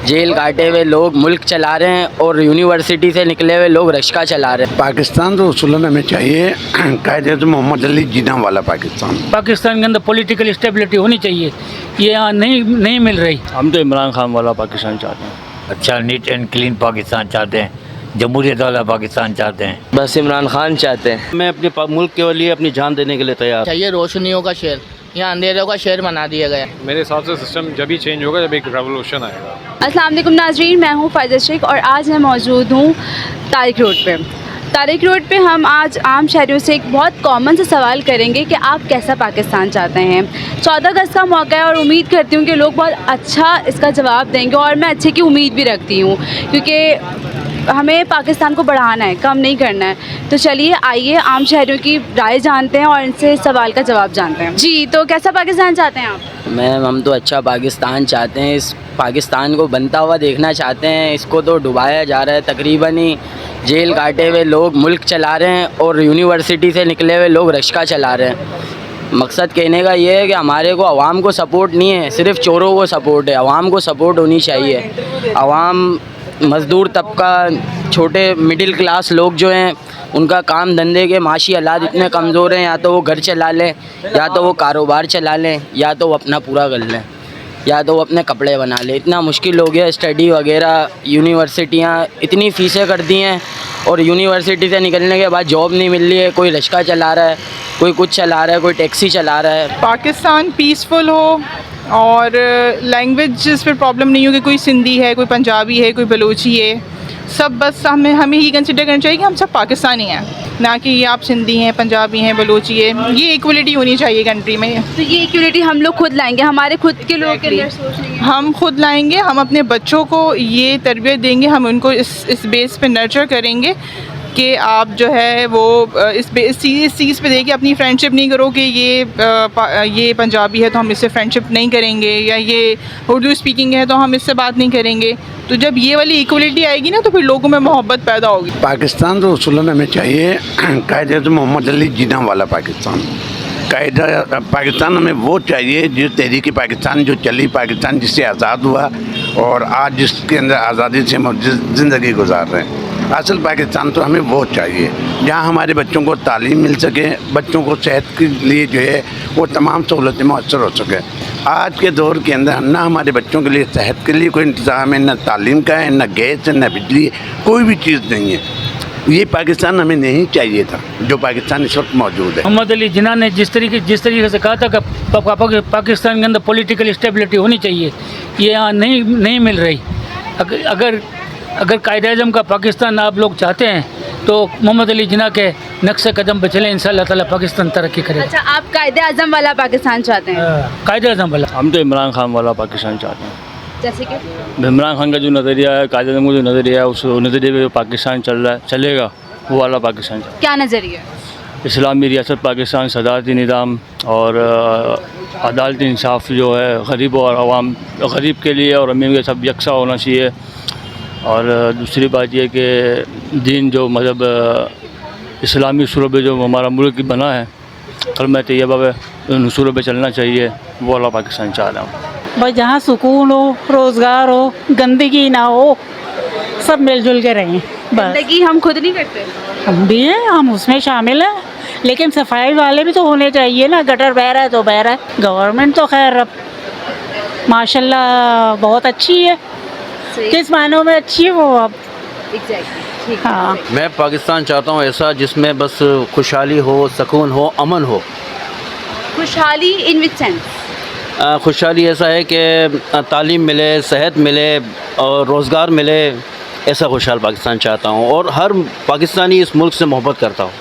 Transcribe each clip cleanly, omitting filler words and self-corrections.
Jail काटे हुए लोग मुल्क चला रहे हैं और यूनिवर्सिटी से निकले हुए लोग रिक्शा चला रहे हैं। पाकिस्तान तो उसूलन हमें चाहिए कायदे मोहम्मद अली जिन्ना वाला पाकिस्तान। पाकिस्तान के अंदर पॉलिटिकल स्टेबिलिटी होनी चाहिए, ये यहाँ नहीं मिल रही। हम तो इमरान खान वाला पाकिस्तान चाहते हैं। अच्छा नीट एंड क्लीन पाकिस्तान चाहते हैं, जमहूरियत वाला पाकिस्तान चाहते हैं। बस इमरान खान चाहते हैं। मैं अपने मुल्क के लिए अपनी जान देने के लिए तैयार। चाहिए रोशनियों का शहर, यहाँ अंधेरों का शहर बना दिया गया। मेरे हिसाब से सिस्टम जब ही चेंज होगा जब एक रेवोल्यूशन आएगा। अस्सलाम वालेकुम नाजरीन, मैं हूँ फ़ायदा शेख और आज मैं मौजूद हूँ तारिक रोड पे। तारिक रोड पे हम आज आम शहरियों से एक बहुत कॉमन सा सवाल करेंगे कि आप कैसा पाकिस्तान चाहते हैं। 14 अगस्त का मौका है और उम्मीद करती हूँ कि लोग बहुत अच्छा इसका जवाब देंगे और मैं अच्छे की उम्मीद भी रखती हूँ, क्योंकि हमें पाकिस्तान को बढ़ाना है, कम नहीं करना है। तो चलिए आइए आम शहरियों की राय जानते हैं और इनसे सवाल का जवाब जानते हैं। जी, तो कैसा पाकिस्तान चाहते हैं आप? मैम हम तो अच्छा पाकिस्तान चाहते हैं। इस पाकिस्तान को बनता हुआ देखना चाहते हैं। इसको तो डुबाया जा रहा है। तकरीबन ही जेल काटे हुए लोग मुल्क चला रहे हैं और यूनिवर्सिटी से निकले हुए लोग रिक्शा चला रहे हैं। मकसद कहने का ये है कि हमारे को आवाम को सपोर्ट नहीं है, सिर्फ चोरों को सपोर्ट है। आवाम को सपोर्ट होनी चाहिए। आवाम, मज़दूर तबका, छोटे मिडिल क्लास लोग जो हैं उनका काम धंधे के माशी हालात इतने कमज़ोर हैं, या तो वो घर चला लें, या तो वो कारोबार चला लें, या तो वो अपना पूरा कर लें, या तो वो अपने कपड़े बना लें। इतना मुश्किल हो गया। स्टडी वगैरह, यूनिवर्सिटियाँ इतनी फ़ीसें कर दी हैं और यूनिवर्सिटी से निकलने के बाद जॉब नहीं मिल रही है। कोई रिक्शा चला रहा है, कोई कुछ चला रहा है, कोई टैक्सी चला रहा है। पाकिस्तान पीसफुल हो और लैंग्वेज पर प्रॉब्लम नहीं हो कि कोई सिंधी है, कोई पंजाबी है, कोई बलूची है, सब बस हमें ही कंसिडर करना चाहिए कि हम सब पाकिस्तानी हैं, ना कि ये आप सिंधी हैं, पंजाबी हैं, बलूची है। ये इक्वलिटी होनी चाहिए कंट्री में। तो ये इक्वलिटी हम लोग खुद लाएंगे, हमारे खुद के लोग के अंदर सोच नहीं है। हम खुद लाएंगे, हम अपने बच्चों को ये तरबियत देंगे, हम उनको इस बेस पे नर्चर करेंगे कि आप जो है वो इस चीज़ पे देखिए, अपनी फ्रेंडशिप नहीं करो कि ये पंजाबी है तो हम इससे फ्रेंडशिप नहीं करेंगे, या ये उर्दू स्पीकिंग है तो हम इससे बात नहीं करेंगे। तो जब ये वाली इक्वलिटी आएगी ना तो फिर लोगों में मोहब्बत पैदा होगी। पाकिस्तान तो उसूलन हमें चाहिए कायदे मोहम्मद अली जिन्ना वाला पाकिस्तान। कायदा पाकिस्तान हमें वो चाहिए जो तहरीक पाकिस्तान जो चली, पाकिस्तान जिससे आज़ाद हुआ और आज जिसके अंदर आज़ादी से हम ज़िंदगी गुजार रहे हैं। असल पाकिस्तान तो हमें वो चाहिए जहाँ हमारे बच्चों को तालीम मिल सके, बच्चों को सेहत के लिए जो है वो तमाम सहूलतें मुयसर हो सके। आज के दौर के अंदर ना हमारे बच्चों के लिए सेहत के लिए कोई इंतज़ाम है, ना तालीम का है, ना गैस है, ना बिजली है, कोई भी चीज़ नहीं है। ये पाकिस्तान हमें नहीं चाहिए था जो पाकिस्तान इस वक्त मौजूद है। मोहम्मद अली जिन्ना ने जिस तरीके से कहा था कि पाकिस्तान के अंदर पॉलिटिकल स्टेबिलिटी होनी चाहिए, ये यहाँ नहीं मिल रही। अगर कायद-ए-आज़म का पाकिस्तान आप लोग चाहते हैं तो मोहम्मद अली जिन्ना के नक्श कदम पे चले, इंशाअल्लाह ताला पाकिस्तान तरक्की करेगा। अच्छा, आप कायद-ए-आज़म वाला पाकिस्तान चाहते हैं? कायद-ए-आज़म वाला। हम तो इमरान खान वाला पाकिस्तान चाहते हैं। जैसे कि इमरान खान का जो नज़रिया है, कायद-ए-आज़म का जो नज़रिया है, उस नज़रिए पे जो पाकिस्तान चल रहा है चलेगा, वो वाला पाकिस्तान चाहते हैं। क्या नज़रिया? इस्लामी रियासत पाकिस्तान, सदारती निज़ाम और अदालती इंसाफ जो है गरीब और अवाम, गरीब के लिए और अमीर के सब यकसा होना चाहिए। और दूसरी बात यह कि दीन जो मज़हब इस्लामी उसूलों पे जो हमारा मुल्क बना है, कलमा तैयबा पे उन उसूलों पे चलना चाहिए, वो वाला पाकिस्तान चाह रहा हूँ। बस जहाँ सुकून हो, रोज़गार हो, गंदगी ना हो, सब मिलजुल के रहें बस। गंदगी हम खुद नहीं करते? हम भी हैं, हम उसमें शामिल हैं, लेकिन सफाई वाले भी तो होने चाहिए ना। गटर बह रहा है तो बह रहा है। गवर्नमेंट तो खैर अब माशाल्लाह बहुत अच्छी है, किस मायनों में अच्छी है वो अब। एग्जैक्टली। हाँ, मैं पाकिस्तान चाहता हूँ ऐसा जिसमें बस खुशहाली हो, सुकून हो, अमन हो। खुशहाली इन विच सेंस? खुशहाली ऐसा है कि तालीम मिले, सेहत मिले और रोज़गार मिले, ऐसा खुशहाल पाकिस्तान चाहता हूँ। और हर पाकिस्तानी इस मुल्क से मोहब्बत करता हूँ।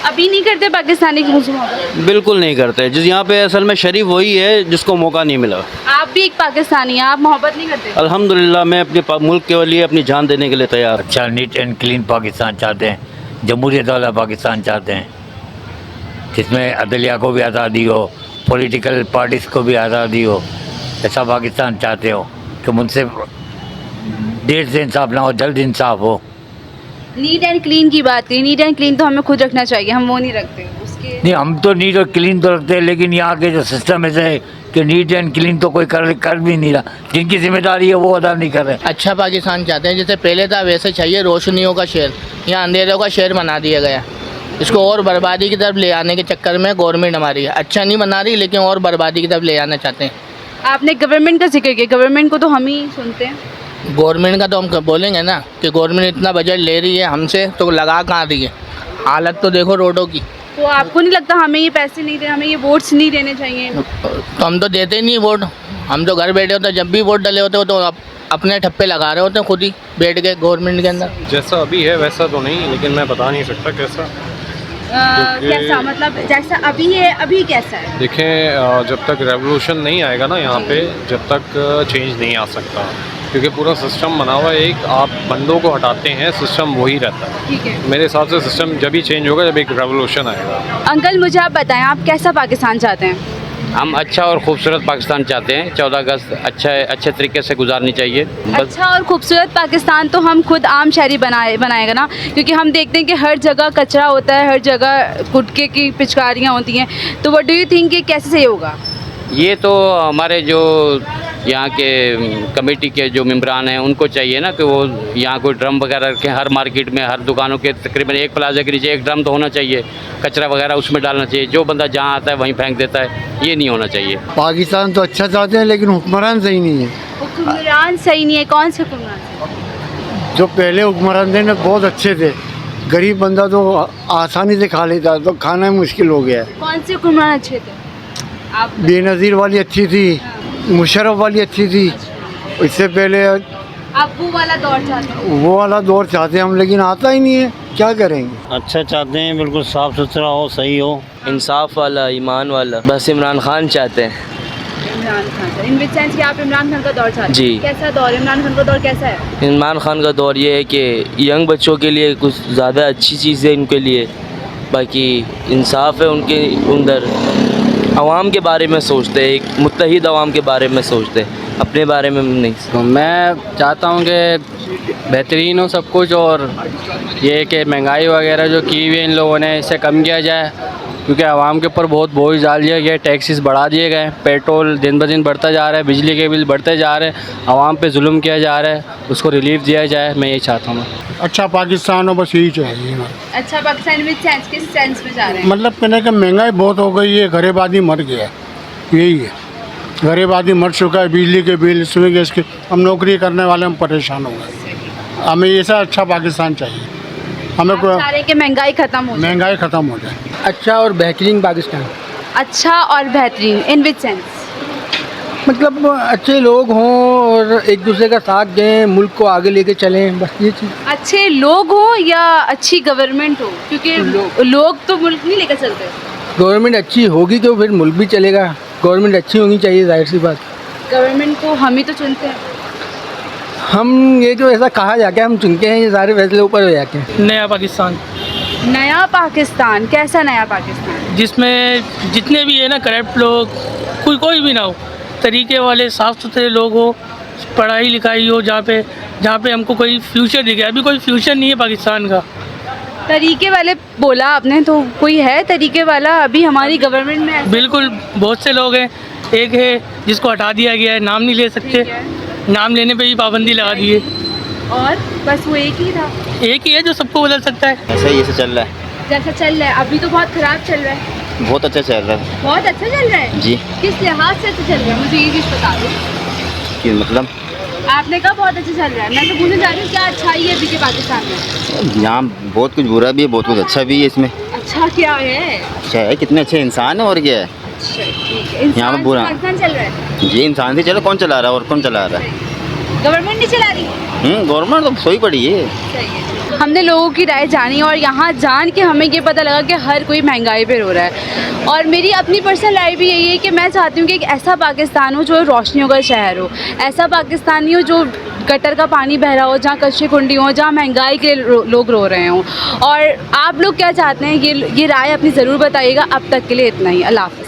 अभी नहीं करते पाकिस्तानी की मोहब्बत? बिल्कुल नहीं करते। जिस यहाँ पे असल में शरीफ वही है जिसको मौका नहीं मिला। आप भी एक पाकिस्तानी हैं, आप मोहब्बत नहीं करते? अल्हम्दुलिल्लाह मैं अपने मुल्क के लिए अपनी जान देने के लिए तैयार। अच्छा नीट एंड क्लीन पाकिस्तान चाहते हैं, जमहूरियत वाला पाकिस्तान चाहते हैं, जिसमें अदलिया को भी आज़ादी हो, पॉलिटिकल पार्टीज़ को भी आज़ादी हो। ऐसा पाकिस्तान चाहते हो कि मुझसे देर से इंसाफ ना हो, जल्द इंसाफ हो। नीट एंड क्लीन की बात करी, नीट एंड क्लीन तो हमें खुद रखना चाहिए, हम वो नहीं रखते। इसके? नहीं, हम तो नीट और क्लीन तो रखते हैं, लेकिन यहाँ के जो सिस्टम ऐसे है कि नीट एंड क्लीन तो कोई कर भी नहीं रहा। जिनकी जिम्मेदारी है वो अदा नहीं कर रहे। अच्छा पाकिस्तान चाहते हैं, जैसे पहले था वैसे चाहिए। रोशनियों का शहर, यहाँ अंधेरों का शहर बना दिया गया। इसको और बर्बादी की तरफ ले आने के चक्कर में गवर्नमेंट हमारी अच्छा नहीं बना रही, लेकिन और बर्बादी की तरफ ले आना चाहते हैं। आपने गवर्नमेंट का जिक्र किया, गवर्नमेंट को तो हम ही सुनते हैं। गवर्नमेंट का तो हम बोलेंगे ना कि गवर्नमेंट इतना बजट ले रही है हमसे, तो लगा कहाँ रही है। हालत तो देखो रोडों की। तो आपको नहीं लगता हमें ये पैसे नहीं देने, हमें ये वोट्स नहीं देने चाहिए? तो हम तो देते ही नहीं वोट। हम तो घर बैठे होते, जब भी वोट डले होते हो तो अपने ठप्पे लगा रहे होते हैं खुद ही बैठ के गवर्नमेंट के अंदर। जैसा अभी है वैसा तो नहीं, लेकिन मैं बता नहीं सकता कैसा। कैसा मतलब जैसा अभी है, अभी कैसा है? देखें, जब तक रेवोल्यूशन नहीं आएगा ना यहाँ पे, जब तक चेंज नहीं आ सकता, क्योंकि पूरा सिस्टम बना हुआ है। एक आप बंदों को हटाते हैं, सिस्टम वही रहता है। ठीक है। मेरे हिसाब से सिस्टम जब ही चेंज होगा जब एक रेवोल्यूशन आएगा। अंकल मुझे आप बताएं, आप कैसा पाकिस्तान चाहते हैं? हम अच्छा और खूबसूरत पाकिस्तान चाहते हैं। 14 अगस्त अच्छे तरीके से गुजारनी चाहिए। अच्छा और खूबसूरत पाकिस्तान तो हम खुद आम शहरी बनाएगा ना, क्योंकि हम देखते हैं कि हर जगह कचरा होता है, हर जगह गुटखे की पिचकारियाँ होती हैं। तो व्हाट डू यू थिंक ये कैसे सही होगा? ये तो हमारे जो यहाँ के कमेटी के जो मेंबरान हैं उनको चाहिए ना कि वो यहाँ कोई ड्रम वगैरह रखें। हर मार्केट में, हर दुकानों के तकरीबन एक प्लाजा के नीचे एक ड्रम तो होना चाहिए। कचरा वगैरह उसमें डालना चाहिए। जो बंदा जहाँ आता है वहीं फेंक देता है, ये नहीं होना चाहिए। पाकिस्तान तो अच्छा चाहते हैं, लेकिन हुक्मरान सही नहीं है। हुक्मरान सही नहीं है? कौन से हुक्मरान? जो पहले हुक्मरान थे ना बहुत अच्छे थे। गरीब बंदा तो आसानी से खा लेता, तो खाना मुश्किल हो गया है। कौन से हुक्मरान अच्छे थे? आप बेनज़ीर वाली अच्छी थी, मुशर्रफ वाली अच्छी थी। इससे पहले आप वो वाला दौर चाहते हैं? वो वाला दौर चाहते हैं हम, लेकिन आता ही नहीं है, क्या करेंगे। अच्छा चाहते हैं, बिल्कुल साफ़ सुथरा हो, सही हो, इंसाफ वाला, ईमान वाला। बस इमरान खान चाहते हैं। इमरान खान, इन विच सेंस कि आप इमरान खान का दौर चाहते हैं? जी। कैसा दौर? इमरान खान का दौर कैसा है? इमरान खान का दौर ये है कि यंग बच्चों के लिए कुछ ज़्यादा अच्छी चीज़ है इनके लिए। बाकी इंसाफ है उनके अंदर। आवाम के बारे में सोचते हैं, एक मुत्तहिद आवाम के बारे में सोचते हैं, अपने बारे में नहीं। तो मैं चाहता हूँ कि बेहतरीन हो सब कुछ, और ये कि महंगाई वगैरह जो की हुई है इन लोगों ने, इसे कम किया जाए, क्योंकि आवाम के ऊपर बहुत बोझ डाल दिया गया है। टैक्सेस बढ़ा दिए गए, पेट्रोल दिन ब दिन बढ़ता जा रहा है, बिजली के बिल बढ़ते जा रहे हैं, आवाम पे जुल्म किया जा रहा है, उसको रिलीफ दिया जाए। मैं यही चाहता हूँ। अच्छा पाकिस्तान हो, बस यही चाहिए। अच्छा पाकिस्तान विच सेंस, किस सेंस में जा रहे हैं? मतलब कहने का महंगाई बहुत हो गई है, गरीब आदमी मर गया है, यही है। गरीब आदमी मर चुका है, बिजली के बिल, इसमें गैस के, हम नौकरी करने वाले हम परेशान हो गए। हमें ऐसा अच्छा पाकिस्तान चाहिए। हमें महंगाई ख़त्म हो जाए। महंगाई ख़त्म हो जाए। अच्छा और बेहतरीन पाकिस्तान। अच्छा और बेहतरीन इन विच सेंस? मतलब अच्छे लोग हों और एक दूसरे का साथ दें, मुल्क को आगे लेके चलें, बस ये चीज़। अच्छे लोग हो या अच्छी गवर्नमेंट हो? क्योंकि लोग तो मुल्क नहीं लेकर चलते। गवर्नमेंट अच्छी होगी तो फिर मुल्क भी चलेगा। गवर्नमेंट अच्छी होनी चाहिए, जाहिर सी बात। गवर्नमेंट को हम ही तो चुनते हैं। हम ये जो ऐसा कहा जाके हम चुनते हैं, ये सारे फैसले ऊपर हो जाते हैं। नया पाकिस्तान। नया पाकिस्तान कैसा नया पाकिस्तान? जिसमें जितने भी है ना करप्ट लोग, कोई भी ना हो, तरीके वाले साफ़ सुथरे लोग हो, पढ़ाई लिखाई हो, जहाँ पे हमको कोई फ्यूचर दिखे। अभी कोई फ्यूचर नहीं है पाकिस्तान का। तरीके वाले बोला आपने, तो कोई है तरीके वाला अभी हमारी गवर्नमेंट में? बिल्कुल, बहुत से लोग हैं। एक है जिसको हटा दिया गया है, नाम नहीं ले सकते, नाम लेने पे भी पाबंदी लगा दी है। और बस वो एक ही था? एक ही है जो सबको बदल सकता है। ऐसा ही ऐसे चल रहा है, जैसा चल रहा है। अभी तो बहुत ख़राब चल रहा है। बहुत अच्छा चल रहा है। बहुत अच्छा चल रहा है जी। किस लिहाज से अच्छा चल रहा है, मुझे ये चीज़ बता दो कि मतलब आपने कहा बहुत अच्छा चल रहा है। मैं तो पूछना चाह रही हूँ क्या अच्छाई है अभी के पाकिस्तान में? यहाँ बहुत कुछ बुरा भी है, बहुत कुछ अच्छा भी है। इसमें अच्छा क्या है? अच्छा है, कितने अच्छे इंसान है, और क्या है। अच्छा ठीक है। यहाँ पे बुरा पाकिस्तान चल रहा है जी, इंसान से चलो, कौन चला रहा है और कौन चला रहा है? गवर्नमेंट नहीं चला रही? गवर्नमेंट तो सोई पड़ी है। सही है। हमने लोगों की राय जानी और यहाँ जान के हमें ये पता लगा कि हर कोई महंगाई पे रो रहा है। और मेरी अपनी पर्सनल राय भी यही है कि मैं चाहती हूँ कि एक ऐसा पाकिस्तान हो जो रोशनियों का शहर हो। ऐसा पाकिस्तान नहीं हो जो गटर का पानी बह रहा हो, जहाँ कच्ची कुंडी हो, जहाँ महंगाई के लोग रो रहे हों। और आप लोग क्या चाहते हैं ये राय अपनी ज़रूर बताइएगा। अब तक के लिए इतना ही। अल्लाह हाफ़िज़।